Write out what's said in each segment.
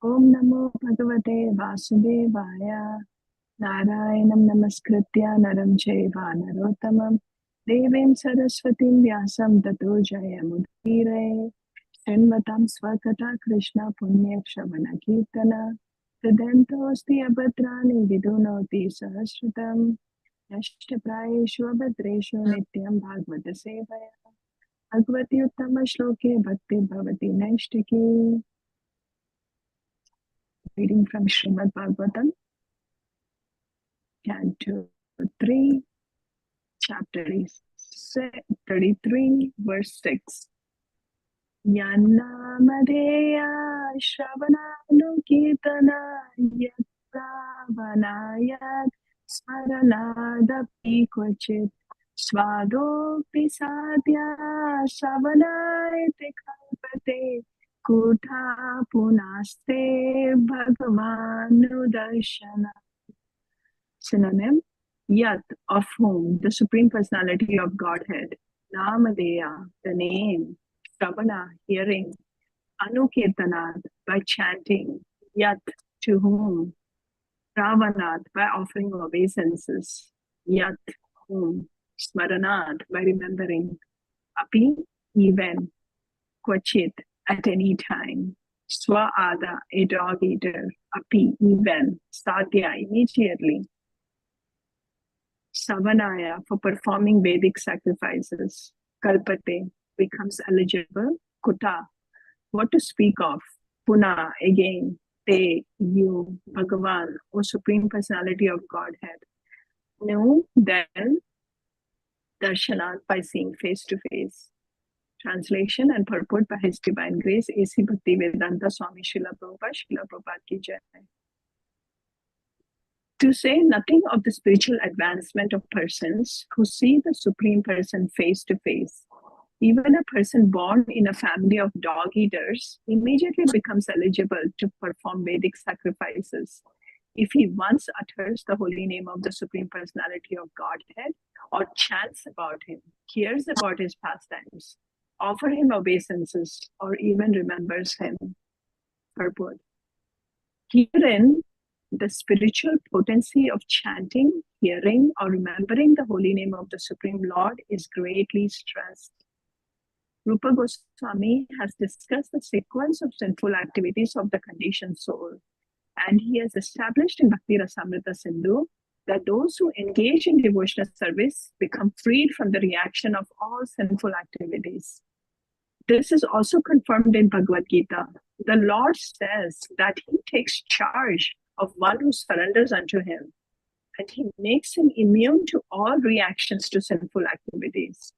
Om Namo Bhagavate Vasudevaya. Narayanam Namaskritya Naram Chaiva Narottamam Devim Saraswatim Vyasam Tato Jayamudire Shenvatam Swakata Krishna Punya Kshavana Kirtana Siddhantosti Abhadrani Vidunoti Sahasratam Yashtaprayeshu Abhadreshu Nityam Bhagavata Sevaya Bhagavati Uttama Shloke Bhakti Bhavati Naishtiki. Reading from Srimad Bhagavatam, Canto 3, Chapter 33, verse 6. Yannamadeya Shravananukirtana Yatravanayat Smaranadapi Kvachit Svadopi Sadhya Savanayate Kalpate Kutha Punaste Bhagavanu Darshana. Synonym: Yat, of whom, the Supreme Personality of Godhead. Namadeya, the name. Shravana, hearing. Anukirtanat, by chanting. Yat, to whom. Ravanat, by offering obeisances. Yat, whom. Smaranat, by remembering. Api, even. Kvachit, at any time. Swa-ada, a dog eater. Api, even. Sadhya, immediately. Savanaya, for performing Vedic sacrifices. Kalpate, becomes eligible. Kuta, what to speak of. Puna, again. Te, you. Bhagavan, O Supreme Personality of Godhead. No, then. Darshanat, by seeing face to face. Translation and purport by His Divine Grace, A.C. Bhaktivedanta Swami Srila Prabhupada ki Jai. To say nothing of the spiritual advancement of persons who see the Supreme Person face to face, even a person born in a family of dog eaters immediately becomes eligible to perform Vedic sacrifices if he once utters the holy name of the Supreme Personality of Godhead, or chants about him, hears about his pastimes, offers him obeisances, or even remembers him. Purport. Herein, the spiritual potency of chanting, hearing, or remembering the holy name of the Supreme Lord is greatly stressed. Rupa Goswami has discussed the sequence of sinful activities of the conditioned soul, and he has established in Bhakti Rasamrita Sindhu that those who engage in devotional service become freed from the reaction of all sinful activities. This is also confirmed in Bhagavad Gita. The Lord says that he takes charge of one who surrenders unto him, and he makes him immune to all reactions to sinful activities.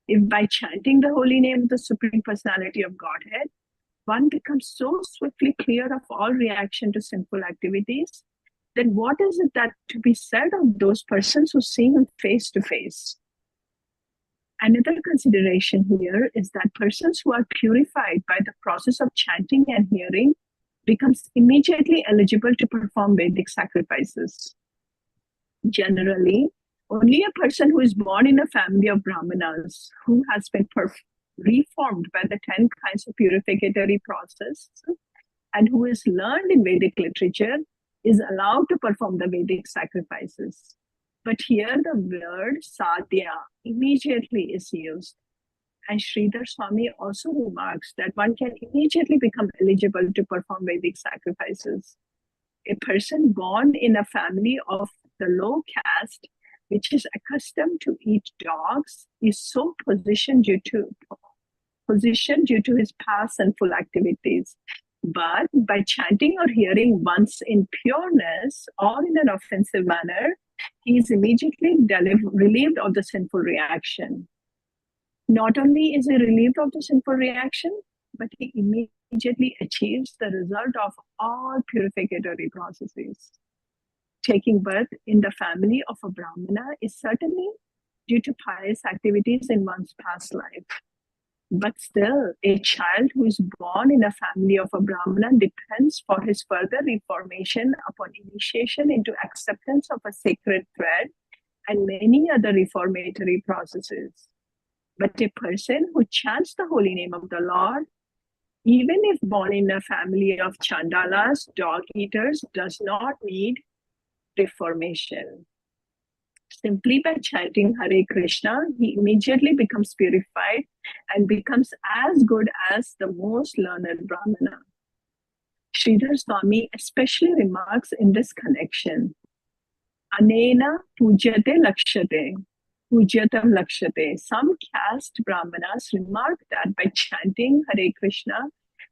If by chanting the holy name of the Supreme Personality of Godhead, one becomes so swiftly clear of all reaction to sinful activities, then what is it that to be said of those persons who see him face to face? Another consideration here is that persons who are purified by the process of chanting and hearing becomes immediately eligible to perform Vedic sacrifices. Generally, only a person who is born in a family of Brahmanas, who has been reformed by the 10 kinds of purificatory process, and who is learned in Vedic literature, is allowed to perform the Vedic sacrifices. But here the word sadhya immediately is used. And Sridhar Swami also remarks that one can immediately become eligible to perform Vedic sacrifices. A person born in a family of the low caste, which is accustomed to eat dogs, is so positioned due to his past sinful activities. But by chanting or hearing once in pureness or in an offensive manner, he is immediately relieved of the sinful reaction. Not only is he relieved of the sinful reaction, but he immediately achieves the result of all purificatory processes. Taking birth in the family of a Brahmana is certainly due to pious activities in one's past life. But still, a child who is born in a family of a Brahmana depends for his further reformation upon initiation into acceptance of a sacred thread and many other reformatory processes. But a person who chants the holy name of the Lord even if born in a family of Chandalas, dog eaters, does not need reformation. Simply by chanting Hare Krishna, he immediately becomes purified and becomes as good as the most learned Brahmana. Sridhar Swami especially remarks in this connection, Anena pujyate lakshate, pujyatam lakshate. Some caste Brahmanas remark that by chanting Hare Krishna,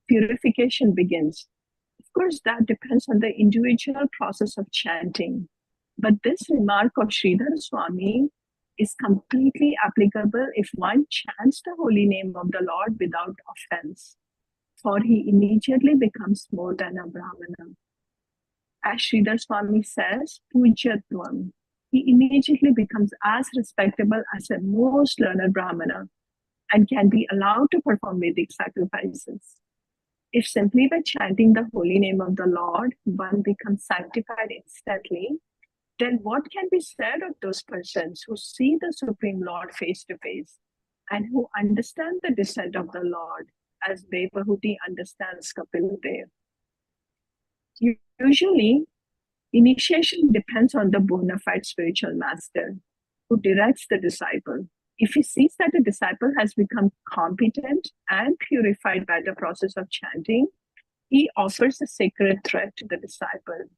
purification begins. Of course, that depends on the individual process of chanting. But this remark of Sridhar Swami is completely applicable if one chants the holy name of the Lord without offense, for he immediately becomes more than a Brahmana. As Sridhar Swami says, Pujyatvam, he immediately becomes as respectable as a most learned Brahmana and can be allowed to perform Vedic sacrifices. If simply by chanting the holy name of the Lord, one becomes sanctified instantly, then what can be said of those persons who see the Supreme Lord face to face and who understand the descent of the Lord as Devahuti understands Kapil Dev? Usually, initiation depends on the bona fide spiritual master who directs the disciple. If he sees that the disciple has become competent and purified by the process of chanting, he offers a sacred thread to the disciple,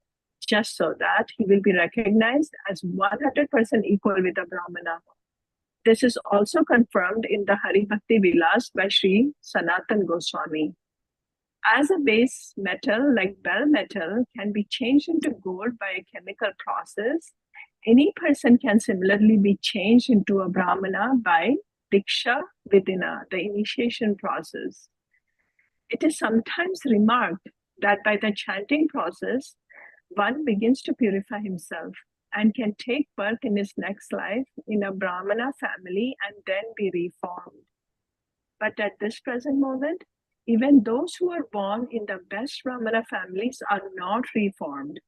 just so that he will be recognized as 100% equal with a Brahmana. This is also confirmed in the Hari Bhakti Vilas by Sri Sanatan Goswami. As a base metal like bell metal can be changed into gold by a chemical process, any person can similarly be changed into a Brahmana by Diksha Vidina, the initiation process. It is sometimes remarked that by the chanting process, one begins to purify himself and can take birth in his next life in a Brahmana family and then be reformed. But at this present moment, even those who are born in the best Brahmana families are not reformed,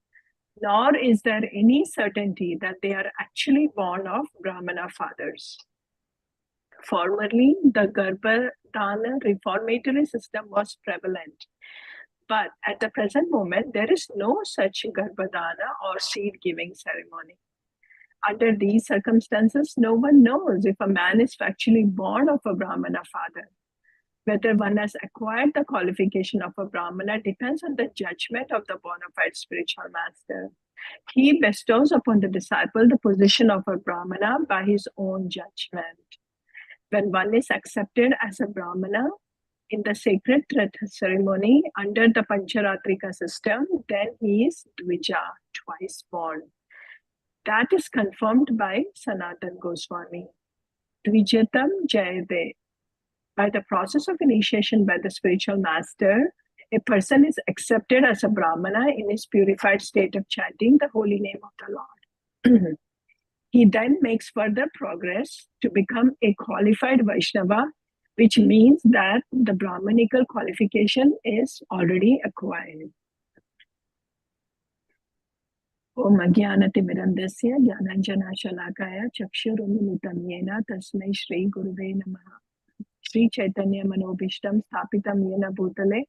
nor is there any certainty that they are actually born of Brahmana fathers. Formerly, the Garbhadana reformatory system was prevalent. But at the present moment, there is no such Garbhadana or seed giving ceremony. Under these circumstances, no one knows if a man is actually born of a Brahmana father. Whether one has acquired the qualification of a Brahmana depends on the judgment of the bona fide spiritual master. He bestows upon the disciple the position of a Brahmana by his own judgment. When one is accepted as a Brahmana in the sacred thread ceremony under the Pancharatrika system, then he is Dvija, twice born. That is confirmed by Sanatan Goswami. Dvijatam Jayade. By the process of initiation by the spiritual master, a person is accepted as a Brahmana in his purified state of chanting the holy name of the Lord. He then makes further progress to become a qualified Vaishnava, which means that the Brahmanical qualification is already acquired. Om Ajnanatimirandasya Jnananjana Shalakaya Chakshurumilitam Yena Tasmai Shri Guruve Namaha. Sri Chaitanya Manobhishtam Sthapitam Yena Bhutale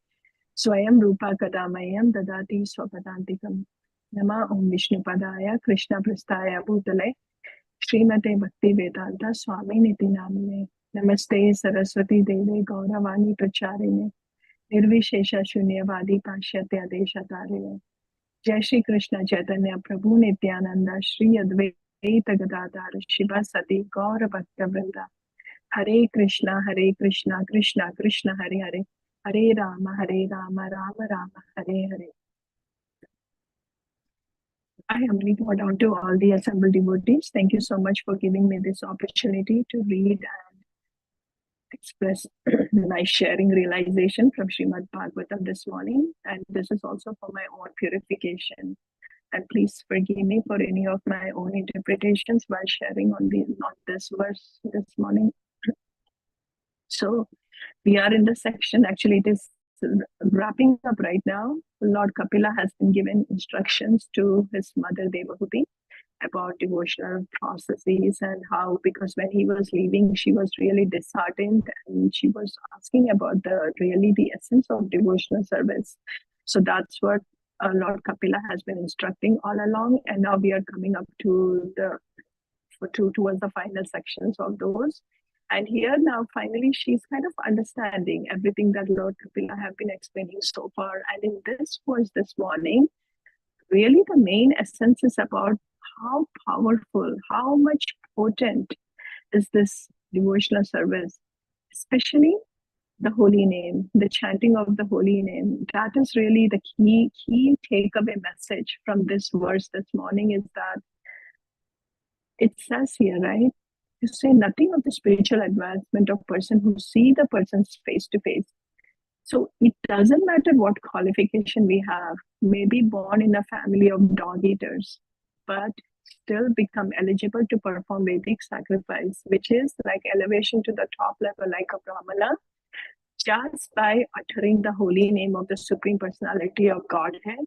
Swayam Rupa Kadamayam Dadati Swapadantikam. Nama Om Vishnu Padaya Krishna Prasthaya Bhutale Srimate Bhakti Vedanta Swami Niti Namine. Namaste Saraswati Deve Gauravani Pracharine Nirvishesha Shunyavadi Pashyatya Deshatarine. Jai Shri Krishna Chaitanya Prabhu Nityananda Shri Advaita Gadadhar Shiva Sati Gaura Bhakta Vrinda. Hare Krishna, Krishna Krishna, Hare Hare, Hare Rama, Rama Rama, Hare Hare. I humbly bow down to all the assembled devotees. Thank you so much for giving me this opportunity to read and express my sharing realization from Srimad Bhagavatam this morning. And this is also for my own purification. And please forgive me for any of my own interpretations while sharing on not this verse this morning. So we are in the section, actually it is wrapping up right now. Lord Kapila has been given instructions to his mother Devahuti about devotional processes and how, because when he was leaving, she was really disheartened and she was asking about the essence of devotional service. So that's what Lord Kapila has been instructing all along, and now we are coming up to towards the final sections of those. And here now, finally, she's kind of understanding everything that Lord Kapila have been explaining so far. And in this verse this morning, really the main essence is about how powerful, how much potent is this devotional service, especially the holy name, the chanting of the holy name. That is really the key takeaway message from this verse this morning, is that it says here, right? You say nothing of the spiritual advancement of person who see the person's face to face. So it doesn't matter what qualification we have, maybe born in a family of dog eaters, but still become eligible to perform Vedic sacrifice, which is like elevation to the top level, like a Brahmana, just by uttering the holy name of the Supreme Personality of Godhead,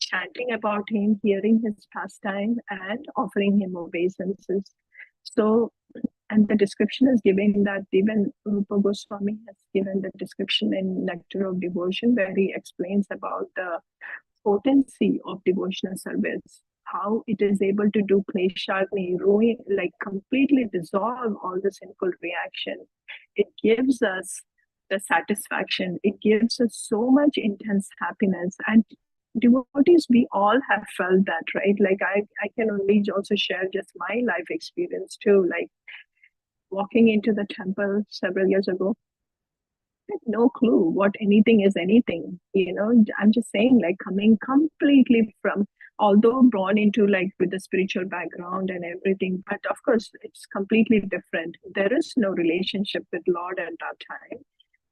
chanting about him, hearing his pastime, and offering him obeisances. So, and the description is given that even Rupa Goswami has given the description in Nectar of Devotion, where he explains about the potency of devotional service, how it is able to do kleshagni, ruin, like completely dissolve all the sinful reaction. It gives us the satisfaction. It gives us so much intense happiness. And devotees, we all have felt that, right? Like I can only also share just my life experience too. Like walking into the temple several years ago, I had no clue what anything is anything. I'm just saying, like coming completely from, although born into like with the spiritual background and everything, but of course it's completely different. There is no relationship with Lord at that time.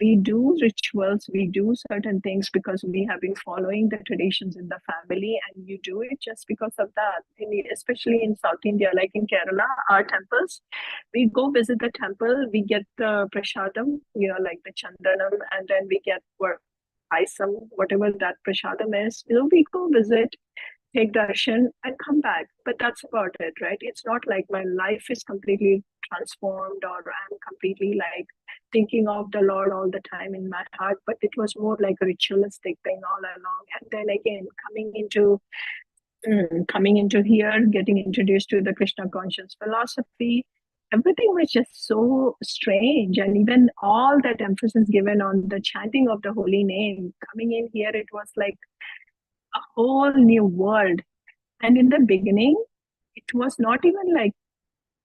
We do rituals, we do certain things because we have been following the traditions in the family, and you do it just because of that. Especially in South India, like in Kerala, our temples, we go visit the temple, we get the prasadam, like the chandanam, and then we get paisam, whatever that prasadam is. We go visit, take darshan, and come back. But that's about it, right? It's not like my life is completely transformed or I'm completely like thinking of the Lord all the time in my heart, but it was more like a ritualistic thing all along. And then again, coming into here, getting introduced to the Krishna conscious philosophy, everything was just so strange. And even all that emphasis given on the chanting of the holy name, coming in here, it was like a whole new world. And in the beginning, it was not even like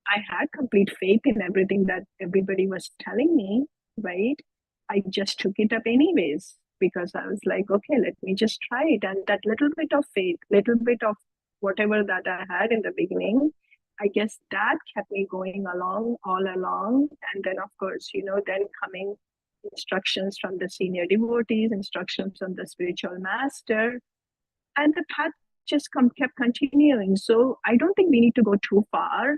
I had complete faith in everything that everybody was telling me, right? I just took it up anyways because I was like, okay, let me just try it. And that little bit of faith, little bit of whatever that I had in the beginning, I guess that kept me going along, all along. And then, of course, then coming instructions from the senior devotees, instructions from the spiritual master, and the path just kept continuing. So I don't think we need to go too far.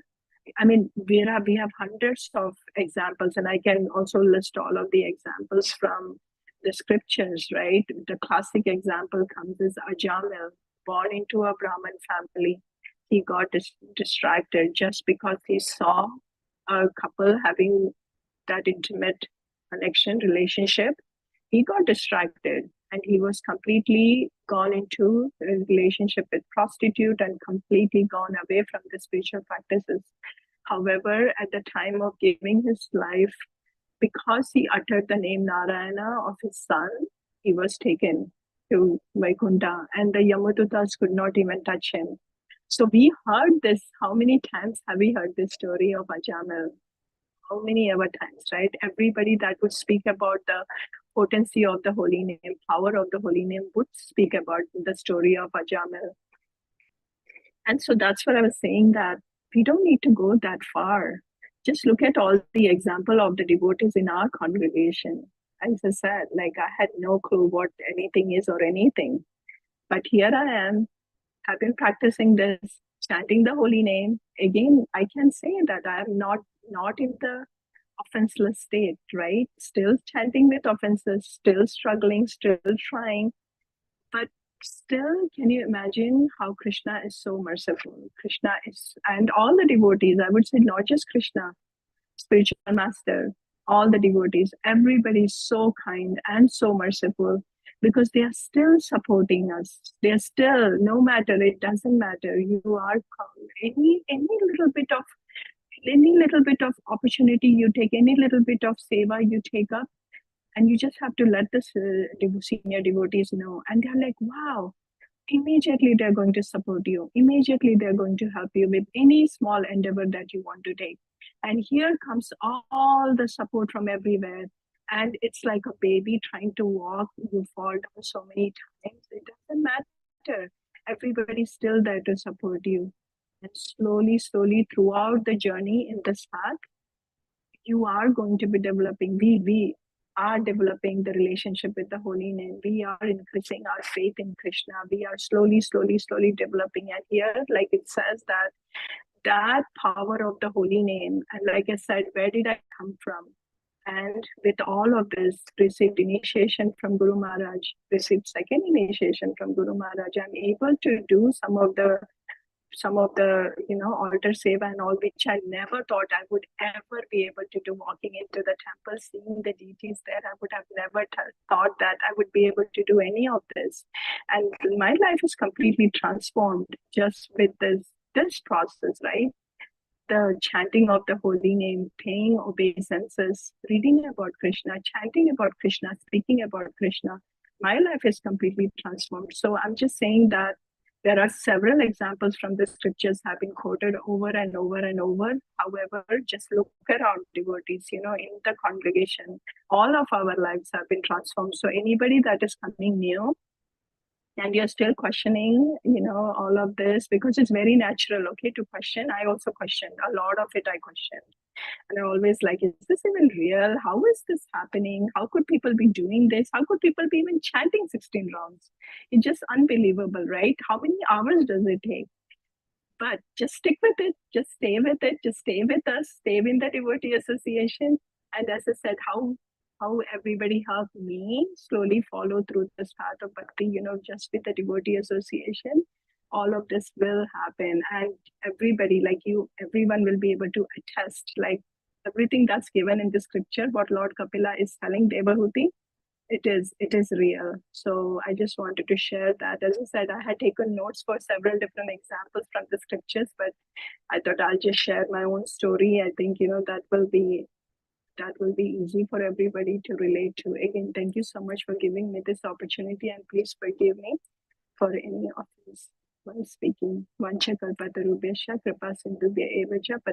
I mean, we have hundreds of examples, and I can also list all of the examples from the scriptures, right? The classic example comes is Ajamil, born into a Brahmin family. He got distracted just because he saw a couple having that intimate connection, relationship. He got distracted and he was completely gone into a relationship with prostitute and completely gone away from the spiritual practices. However, at the time of giving his life, because he uttered the name Narayana of his son, he was taken to Vaikunta, and the Yamadutas could not even touch him. So we heard this. How many times have we heard this story of Ajamil? How many ever times, right? Everybody that would speak about the potency of the holy name, power of the holy name, would speak about the story of Ajamil. And so that's what I was saying, that we don't need to go that far. Just look at all the example of the devotees in our congregation. As I said, like I had no clue what anything is or anything. But here I am, have been practicing this, chanting the holy name. Again, I can say that I am not in the offenseless state, right? Still chanting with offenses, still struggling, still trying. But Still, can you imagine how Krishna is so merciful? Krishna is, and all the devotees, I would say not just Krishna, spiritual master, all the devotees, everybody is so kind and so merciful because they are still supporting us. They are still, no matter, it doesn't matter. You are any little bit of opportunity you take, any little bit of seva you take up, and you just have to let the senior devotees know, and they're like, wow, immediately they're going to support you, immediately they're going to help you with any small endeavor that you want to take. And here comes all the support from everywhere, and it's like a baby trying to walk, you fall down so many times, it doesn't matter, everybody's still there to support you. And slowly throughout the journey in this path, you are going to be developing, we are developing the relationship with the holy name, we are increasing our faith in Krishna, we are slowly developing. And here, like it says, that power of the holy name, and like I said, where did I come from? And with all of this, received initiation from Guru Maharaj, received second initiation from Guru Maharaj, I'm able to do some of the altar seva and all, which I never thought I would ever be able to do. Walking into the temple, seeing the deities there, I would have never thought that I would be able to do any of this. And my life is completely transformed just with this process, right? The chanting of the holy name, paying obeisances, reading about Krishna, chanting about Krishna, speaking about Krishna. My life is completely transformed. So I'm just saying that there are several examples from the scriptures have been quoted over and over and over. However, just look around, devotees, in the congregation, all of our lives have been transformed. So anybody that is coming new, and you're still questioning, all of this, because it's very natural, okay, to question. I also questioned a lot of it. I questioned, and I always like, is this even real? How is this happening? How could people be doing this? How could people be even chanting 16 rounds? It's just unbelievable, right? How many hours does it take? But just stick with it, just stay with it, just stay with us, stay in the devotee association. And as I said, how everybody helped me slowly follow through this path of bhakti, just with the devotee association, all of this will happen. And everybody, like you, everyone will be able to attest, like everything that's given in the scripture, what Lord Kapila is telling Devahuti, it is real. So I just wanted to share that. As I said, I had taken notes for several different examples from the scriptures, but I thought I'll just share my own story. I think that will be easy for everybody to relate to. Again, thank you so much for giving me this opportunity, and please forgive me for any of this while speaking. Vancha kalpatarubhyascha kripa sindhubhya eva cha